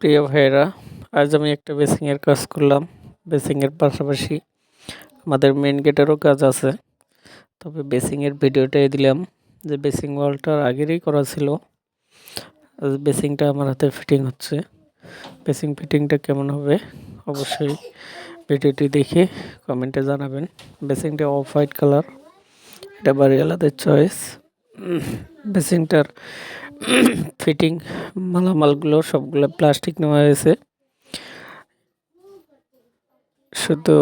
প্রিয় ভাইয়েরা, আজ আমি একটা বেসিংয়ের কাজ করলাম। বেসিংয়ের পাশাপাশি আমাদের মেন গেটেরও কাজ আছে, তবে বেসিংয়ের ভিডিওটাই দিলাম যে বেসিং ওয়ালটার আগেরই করা ছিল। আজ বেসিংটা আমার হাতে ফিটিং হচ্ছে। বেসিং ফিটিংটা কেমন হবে অবশ্যই ভিডিওটি দেখে কমেন্টে জানাবেন। বেসিংটা অফ হোয়াইট কালার, এটা বাড়িওয়ালাদের চয়েস। বেসিংটার ফিটিং মালামালগুলো সবগুলো প্লাস্টিক নেওয়া হয়েছে, শুধু